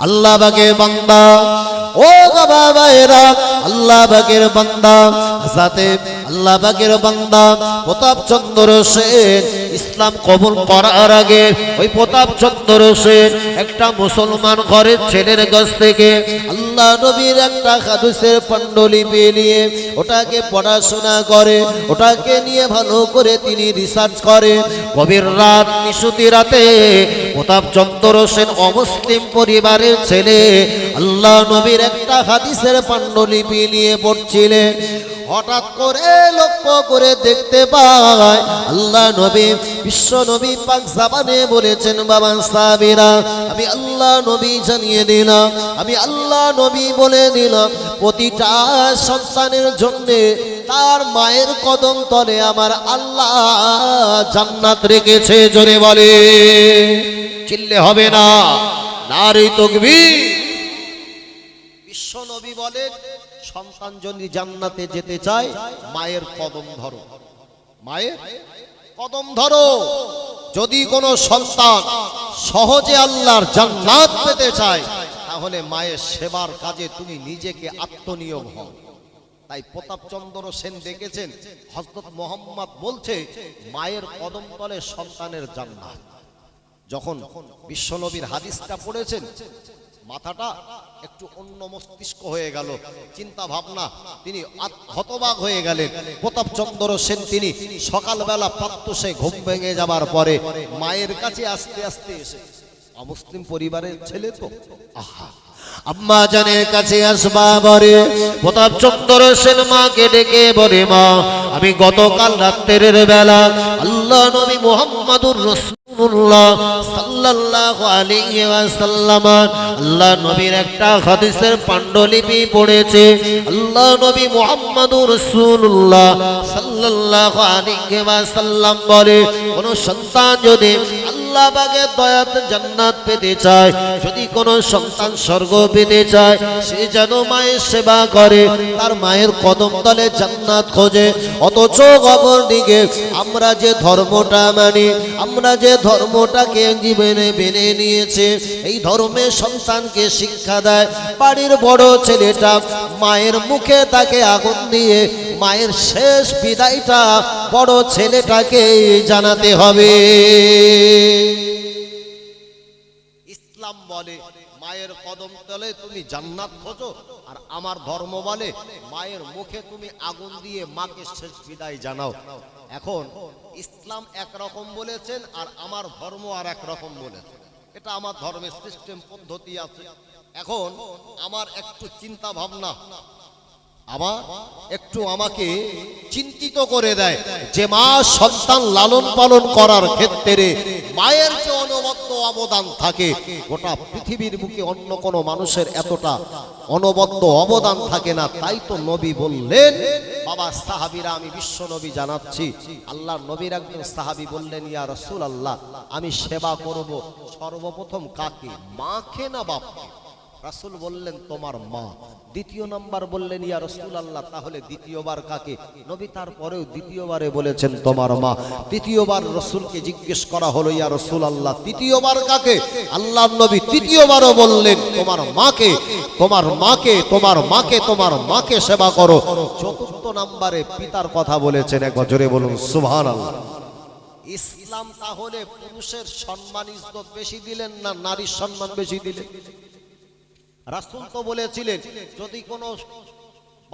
আল্লাহ পাকের বান্দা, ও বাবায়েরা, আল্লাহ পাকের বান্দা, যাতে আল্লাহ পাকের বান্দা প্রতাপচন্দ্র সেন ইসলাম কবুল করার আগে ওই প্রতাপচন্দ্র সেন একটা মুসলমান ঘরের ছেলের কাছ থেকে আল্লাহ নবীর একটা হাদিসের পাণ্ডুলিপি নিয়ে ওটাকে পড়াশোনা করে, ওটাকে নিয়ে ভালো করে তিনি রিসার্চ করে। গভীর রাত নিশুতি রাতে প্রতাপচন্দ্র সেন অমুসলিম পরিবারের ছেলে আল্লাহ নবীর একটা হাদিসের পাণ্ডুলিপি নিয়ে পড়ছিলেন। হঠাৎ করে লক্ষ্য করে দেখতে পায় আল্লাহ নবী, বিশ্ব নবী পাক জাবানে বলেছেন, বাবা সাহাবীরা, আমি আল্লাহ নবী জানিয়ে দিলাম, আমি আল্লাহ নবী বলে দিলাম, প্রতিটা সন্তানের জন্য তার মায়ের কদম তলে আমার আল্লাহ জান্নাত রেখেছে। জোরে বলে, চিল্লে হবে না, নারে তাকবীর। বিশ্ব নবী বলে, সন্তান যদি জান্নাতে যেতে চায় মায়ের কদম ধরো, মায়ের কদম ধরো। যদি কোনো সন্তান সহজে আল্লাহর জান্নাত পেতে চায় তাহলে মায়ের সেবার কাজে তুমি নিজেকে আত্মনিয়োগ হও। তাই প্রতাপচন্দ্র সেন দেখেছেন হযরত মুহাম্মদ বলছে মায়ের কদম তলে সন্তানের জান্নাত। যখন বিশ্বনবীর হাদিসটা পড়েছেন মাথাটা একটু অন্য মস্তিষ্ক হয়ে গেল, চিন্তা ভাবনা, তিনি হতবাক হয়ে গেলেন। প্রতাপচন্দ্র সেন তিনি সকালবেলা প্রাত্যসে ঘুম ভেঙে যাবার পরে মায়ের কাছে আস্তে আস্তে এসে, অমুসলিম পরিবারের ছেলে তো, আহা, আম্মা জানের কাছে আসবা বলে প্রতাপচন্দ্র সেন মাকে ডেকে বলে, মা, আমি গতকাল রাত্রের বেলা আল্লাহ নবী মুহাম্মদুর রাসূলুল্লাহ সাল্লাল্লাহু আলাইহি ওয়াসাল্লাম আল্লাহ নবীর একটা হাদিসের পাণ্ডুলিপি পড়েছে। আল্লাহ নবী মুহাম্মদুর রাসূলুল্লাহ সাল্লাল্লাহু আলাইহি ওয়াসাল্লাম বলে, কোন সন্তান যদি আল্লাহ পাকের দয়াতে জান্নাত পেতে চায়, যদি কোন সন্তান স্বর্গ পেতে চায়, সে যেন মায়ের সেবা করে, তার মায়ের কদম তলে জান্নাত খোঁজে। অথচ অপরদিকে আমরা যে ধর্মটা মানি, আমরা যে ধর্মটাকে জীবনে মেনে নিয়েছে, এই ধর্মের সন্তানকে শিক্ষা দেয় বাড়ির বড় ছেলেটা মায়ের মুখে তাকে আগুন দিয়ে মায়ের শেষ বিদায়টা বড় ছেলেটাকে জানাতে হবে। ইসলাম বলে মায়ের কদম তলে তুমি জান্নাত খোঁজো, আর আমার ধর্ম বলে মায়ের মুখে তুমি আগুন দিয়ে মাকে শেষ বিদায় জানাও। এখন ইসলাম একরকম বলেছেন আর আমার ধর্ম আর একরকম বলেছেন। এটা আমার ধর্মের সিস্টেম পদ্ধতি আছে। এখন আমার একটু চিন্তা ভাবনা, আমার একটু আমাকে চিন্তিত করে দেয় যে মা সন্তান লালন পালন করার ক্ষেত্রে মায়ের যে অনবদ্য অবদান থাকে, গোটা পৃথিবীর বুকে অন্য কোনো মানুষের এতটা অনবদ্য অবদান থাকে না। তাই তো নবী বললেন, বাবা সাহাবীরা, আমি বিশ্ব নবী জানাচ্ছি, আল্লাহর নবীর একজন সাহাবী বললেন, ইয়া রাসূলুল্লাহ, আমি সেবা করব সর্বপ্রথম কাকে, মাকে না বাপকে? রাসূল বললেন, তোমার মা। দ্বিতীয় নাম্বার বললেন, ইয়া রাসূলুল্লাহ, তাহলে দ্বিতীয়বার কাকে? নবী তারপরেও দ্বিতীয়বারে বলেছেন তোমার মা। তৃতীয়বার রাসূলকে জিজ্ঞেস করা হলো, ইয়া রাসূলুল্লাহ, তৃতীয়বার কাকে? আল্লাহর নবী তৃতীয়বারও বললেন, তোমার মাকে, তোমার মাকে, তোমার মাকে, তোমার মাকে সেবা করো। চতুর্থ নাম্বারে পিতার কথা বলেছেন। একবার জোরে বলুন সুবহানাল্লাহ। ইসলাম তাহলে পুরুষের সম্মান ইজ্জত বেশি দিলেন না নারীর সম্মান বেশি দিলেন? রাসূল তো বলেছিলেন, যদি কোনো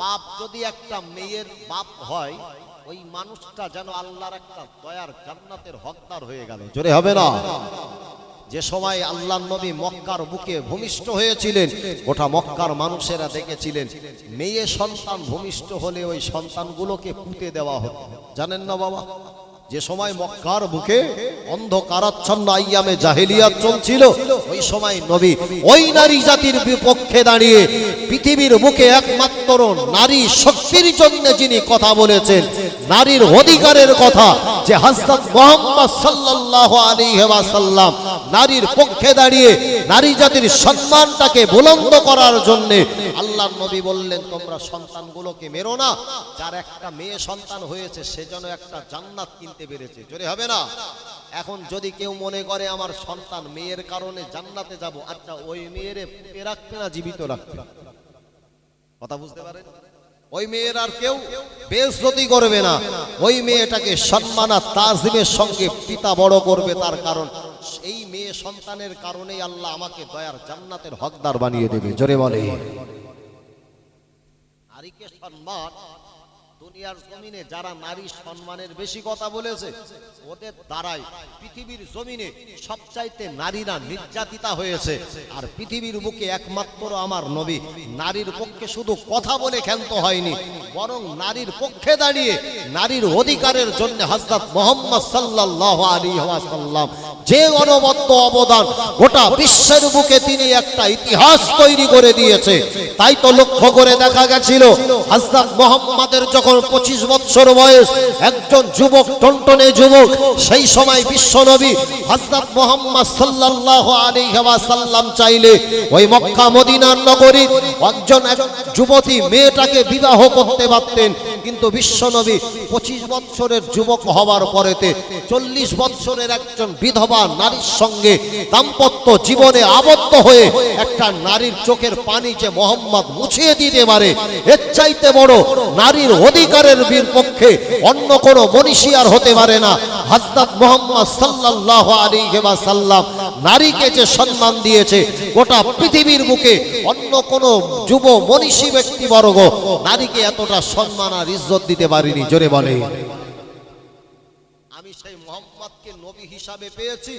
বাপ যদি একটা মেয়ের বাপ হয়, ওই মানুষটা যেন আল্লাহর একটা দয়ার জান্নাতের হকদার হয়ে গেল। জোরে হবে না? যে সময় আল্লাহর নবী মক্কার বুকে ভূমিষ্ঠ হয়েছিলেন, গোটা মক্কার মানুষেরা দেখেছিলেন মেয়ে সন্তান ভূমিষ্ঠ হলে ওই সন্তানগুলোকে পুঁতে দেওয়া হতো। জানেন না বাবা? যে সময় মক্কার বুকে অন্ধকারাচ্ছন্ন আইয়ামে জাহেলিয়াত চলছিল, ওই সময় নবী ওই নারী জাতির বিপক্ষে দাঁড়িয়ে পৃথিবীর বুকে একমাত্র নারী শক্তির জন্য যিনি কথা বলেছেন, নারীর অধিকারের কথা, যে হযরত মুহাম্মদ সাল্লাল্লাহু আলাইহি ওয়াসাল্লাম নারীর পক্ষে দাঁড়িয়ে নারী জাতির সম্মানটাকে বুলন্দ করার জন্য আল্লাহর নবী বললেন, তোমরা সন্তানগুলোকে মেরো না, যার একটা মেয়ে সন্তান হয়েছে সে যেন একটা জান্নাত কিনতে পেরেছে। জোরে হবে না? এখন যদি কেউ মনে করে আমার সন্তান মেয়ের কারণে জান্নাতে যাব, আচ্ছা ওই মেয়েরে পুঁতে রাখবে না জীবিত রাখবে? কথা বুঝতে পারেন? ওই মেয়ের আর কেউ বেইজ্জতি করবে না, ওই মেয়েটাকে সম্মান আর তাজিমের সঙ্গে পিতা বড় করবে। তার কারণ এই মেয়ে সন্তানের কারণেই আল্লাহ আমাকে দয়ার জান্নাতের হকদার বানিয়ে দেবে। জোরে বলে। নারীকে সম্মান, দুনিয়ার জমিনে যারা নারী সম্মানের বেশি কথা বলেছে ওদের দ্বারাই পৃথিবীর জমিনে সবচাইতে নারীরা নির্যাতিতা হয়েছে। আর পৃথিবীর বুকে একমাত্র আমার নবী নারীর পক্ষে শুধু কথা বলে ক্ষান্ত হয়নি, বরং নারীর পক্ষে দাঁড়িয়ে নারীর অধিকারের জন্য হযরত মুহাম্মদ সাল্লাল্লাহু আলাইহি ওয়াসাল্লাম যে অনবদ্য অবদান, গোটা বিশ্বের বুকে তিনি একটা ইতিহাস তৈরি করে দিয়েছে। তাই তো লক্ষ্য করে দেখা গেছিল হযরত মুহাম্মাদের যখন 25 বছর বয়স, একজন যুবক, টনটনে যুবক, সেই সময় বিশ্বনবী হযরত মুহাম্মদ সাল্লাল্লাহু আলাইহি ওয়াসাল্লাম চাইলে ওই মক্কা মদিনার নগরী একজন যুবতী মেয়েটাকে বিবাহ করতে পারতেন, কিন্তু বিশ্বনবী 25 বছরের যুবক হওয়ার পরেতে 40 বছরের একজন বিধবা নারীর সঙ্গে দাম্পত্য জীবনে আবদ্ধ হয়ে একটা নারীর চোখের পানি যে মুহাম্মদ মুছিয়ে দিতে পারে, এর চাইতে বড় নারীর অধিকারের বিপক্ষে অন্য কোনো মনীষী আর হতে পারে না। হযরত মুহাম্মদ সাল্লাল্লাহু আলাইহি ওয়াসাল্লাম নারীকে যে সম্মান দিয়েছে, গোটা পৃথিবীর বুকে অন্য কোনো যুব মনীষী ব্যক্তিবর্গ নারীকে এতটা সম্মান আর ইজ্জত দিতে পারেনি। জোরে বলে। আমি সেই মুহাম্মদকে নবী হিসাবে পেয়েছি,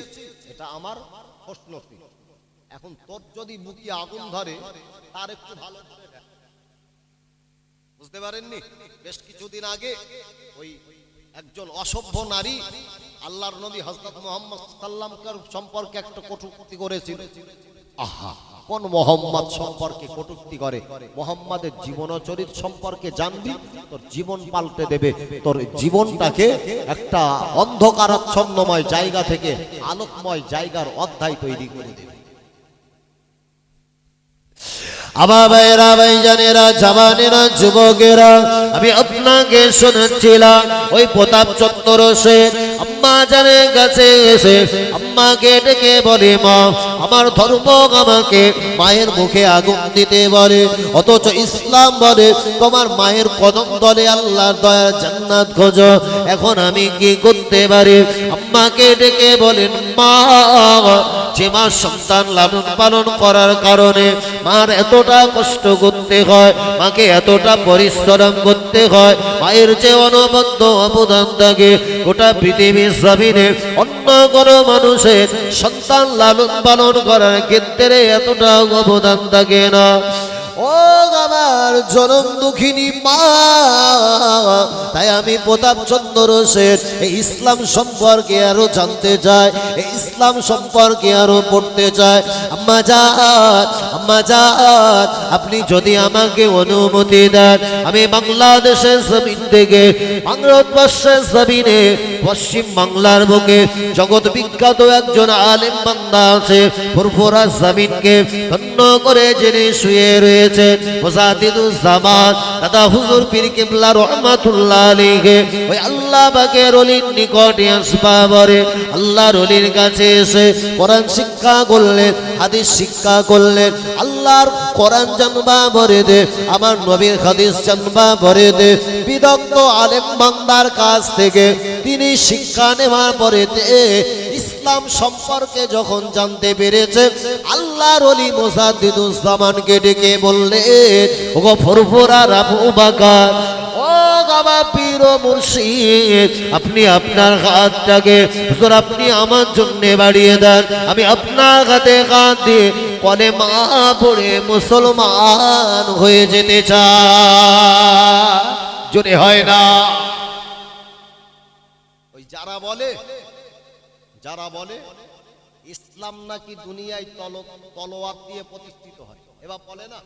এটা আমার প্রশ্ন। এখন তোর যদি বুকে আগুন ধরে তার একটু ভালো করে দেখ। বুঝতে পারেননি? বেশ কিছুদিন আগে ওই একজন অসভ্য নারী আল্লাহর নবী হযরত মুহাম্মদ সাল্লাল্লাহু আলাইহি ওয়াসাল্লাম সম্পর্কে একটা কটূক্তি করেছিল। আহা, কোন মুহাম্মদ সম্পর্কে কটূক্তি করে? মুহাম্মাদের জীবন ও চরিত্র সম্পর্কে জানবি, তোর জীবন পাল্টে দেবে, তোর জীবনটাকে একটা অন্ধকারাচ্ছন্নময় জায়গা থেকে আলোকময় জায়গার অধ্যায় তৈরি করে দেবে। আমার ভাইয়েরা, ভাইজানেরা, জওয়ানেরা, যুবকেরা, আমি আপনাকে শোনাচ্ছিলাম ওই প্রতাপ চন্দ্র সেন আম্মা জানের কাছে এসে আম্মাকে ডেকে বলে, মা আমার ধর্ম আমাকে মায়ের মুখে আগুন দিতে বলে, অথচ ইসলাম বলে তোমার মায়ের কদম তলে আল্লাহর দয়ার জান্নাত খোঁজো। এখন আমি কি করতে পারি? আম্মাকে ডেকে বলেন, মা যে মা সন্তান লালন পালন করার কারণে মার এতটা কষ্ট করতে হয়, মাকে এতটা পরিশ্রম করতে হয়, মায়ের যে অনবদ্য অবদান থাকে গোটা পৃথিবীর জমিনে অন্য কোনো মানুষের সন্তান লালন পালন করার ক্ষেত্রে এতটা অবদান থাকে না। ও আমার জনম দুঃখিনী মা, তাই আমি প্রতাপ চন্দ্র সেন এই ইসলাম সম্পর্কে আরো জানতে চাই, এই ইসলাম সম্পর্কে আরো পড়তে চাই। আম্মা জান, আম্মা জান, আপনি যদি আমাকে অনুমতি দেন আমি বাংলাদেশের জমিন থেকে, ভারতবর্ষের জমিনে, পশ্চিম বাংলার বুকে জগৎ বিখ্যাত একজন আলেম বান্দা আছে, ফুরফুরা জমিনকে ধন্য করে যিনি শুয়ে রয়েছে মুজাদ্দিদুজ্জামান দাদা হুজুর পীর কিবলা রাহমাতুল্লাহ আলাইহি, ওই আল্লাহ পাকের ওলির নিকটে আসবা পরে আল্লাহর ওলির কাছে এসে কোরআন শিক্ষা করলেন, হাদিস শিক্ষা করলেন। আল্লাহর কোরআন জানবা পরে দে, আমার নবীর হাদিস জানবা পরে দে, বিদগ্ধ আলেম বান্দার কাছ থেকে তিনি শিক্ষা নেওয়ার পরে ইসলাম সম্পর্কে যখন জানতে পেরেছে, আল্লাহর ওলি মুজাদ্দিদুজ্জামানকে ডেকে বললেন, ওগো ফুরফুরা আবু বকর, ও বাবা পীর ও মুর্শিদ, আপনি আপনার হাতটাকে হুজুর আপনি আমার জন্য বাড়িয়ে দেন, আমি আপনার হাতে হাত দিয়ে কলেমা পড়ে মুসলমান হয়ে যেতে চাই। জোরে হয় না? ওই যারা বলে ইসলাম নাকি দুনিয়ায় তলোয়ার দিয়ে প্রতিষ্ঠিত হয়, এবার বলে না,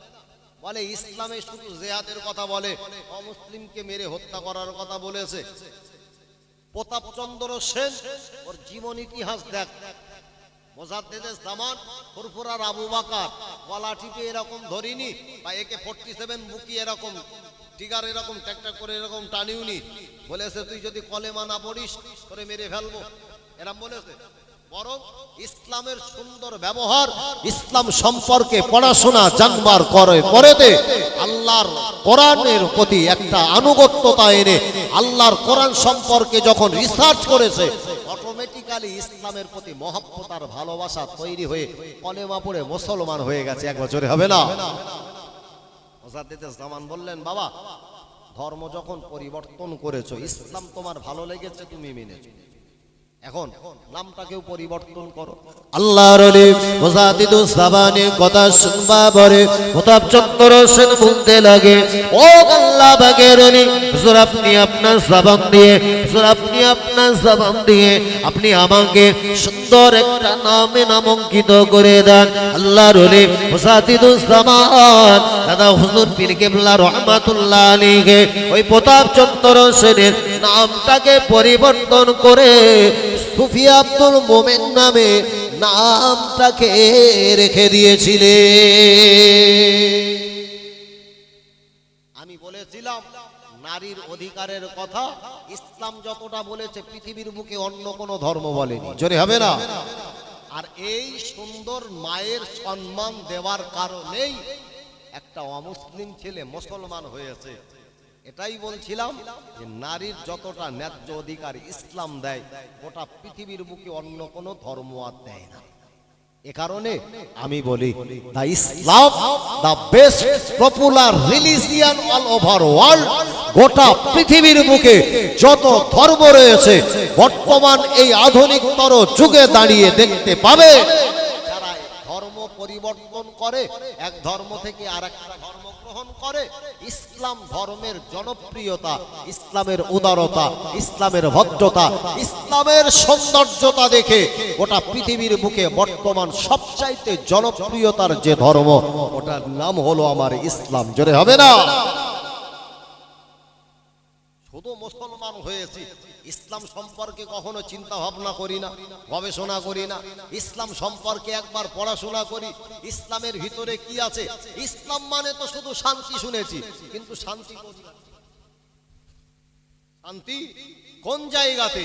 বলে ইসলামে শুধু জিহাদের কথা বলে, অমুসলিমকে মেরে হত্যা করার কথা বলেছে। প্রতাপ চন্দ্র সেন ওর জীবন ইতিহাস দেখ, মুজাদ্দিদুজ জামান ফুরফুরার আবু বকর গলা টিপে এরকম ধরিনি, বা একে 47 বুকি এরকম টিগার এরকম ট্যাকট্যাক করে এরকম টানিউনি, বলেছে তুই যদি কলেমা না পড়িস তোরে মেরে ফেলবো, এরকম বলেছে। বরং ইসলামের সুন্দর ব্যবহার, ইসলাম সম্পর্কে পড়াশোনা জানবার করে পরেতে আল্লাহর কোরআনের প্রতি একটা আনুগত্যতা এনে আল্লাহর কোরআন সম্পর্কে যখন রিসার্চ করেছে, অটোমেটিক্যালি ইসলামের প্রতি মহব্বত আর ভালোবাসা তৈরি হয়ে কলেমা পড়ে মুসলমান হয়ে গেছে। এক বছরে হবে না। মুজাদ্দিদুজ জামান বললেন, বাবা ধর্ম যখন পরিবর্তন করেছো, ইসলাম তোমার ভালো লেগেছে, তুমি মেনেছো, এখন নামটাকেও পরিবর্তন করো। আল্লাহর ওলি মুজাদ্দিদুজ জামানের কথা শুনবা পরে প্রতাপ চন্দ্র সেন বলতে লাগে, ও আল্লাহ পাকের ওলি, হুজুর আপনি আপনার জবান দিয়ে, হুজুর আপনি আপনার জবান দিয়ে আপনি আমাকে সুন্দর একটা নামে নামাঙ্কিত করে দেন। আল্লাহর ওলি মুজাদ্দিদুজ জামান দাদা হুজুর পীর কেবলা রহমাতুল্লাহ আলাইহি ওই প্রতাপ চন্দ্র সেনের নামটাকে পরিবর্তন করে সুফি আব্দুল মোমেন নামে নামটাকে রেখে দিয়েছিলেন। আমি বলেছিলাম নারীর অধিকারের কথা ইসলাম যতটা বলেছে পৃথিবীর বুকে অন্য কোনো ধর্ম বলেনি, জোরে হবে না। আর এই সুন্দর মায়ের সম্মান দেওয়ার কারণেই একটা অমুসলিম ছেলে মুসলমান হয়েছে। এটাই বলছিলাম যে নারীর যতটা ন্যায্য অধিকার ইসলাম দেয়, গোটা পৃথিবীর বুকে অন্য কোনো ধর্ম আর দেয় না। এ কারণে আমি বলি the Islam the best popular religion all over world. গোটা পৃথিবীর বুকে যত ধর্ম রয়েছে বর্তমান এই আধুনিকতর যুগে দাঁড়িয়ে দেখতে পাবে, যারা ধর্ম পরিবর্তন করে, এক ধর্ম থেকে আরেকটা ধর্ম গ্রহণ করে, ইসলাম ধর্মের জনপ্রিয়তা, ইসলামের উদারতা, ইসলামের ভদ্রতা, ইসলামের সৌন্দর্যতা দেখে গোটা পৃথিবীর বুকে বর্তমান সবচাইতে জনপ্রিয়তার যে ধর্ম, ওটার নাম হলো আমার ইসলাম, জোরে হবে না। শুধু মুসলমান হয়েছি, ইসলাম সম্পর্কে কখনো চিন্তা ভাবনা করি না, গবেষণা করি না। ইসলাম সম্পর্কে একবার পড়াশোনা করি, ইসলামের ভিতরে কি আছে। ইসলাম মানে তো শুধু শান্তি শুনেছি, কিন্তু শান্তি শান্তি কোন জায়গাতে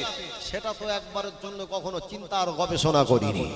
সেটা তো একবারের জন্য কখনো চিন্তা আর গবেষণা করিনি।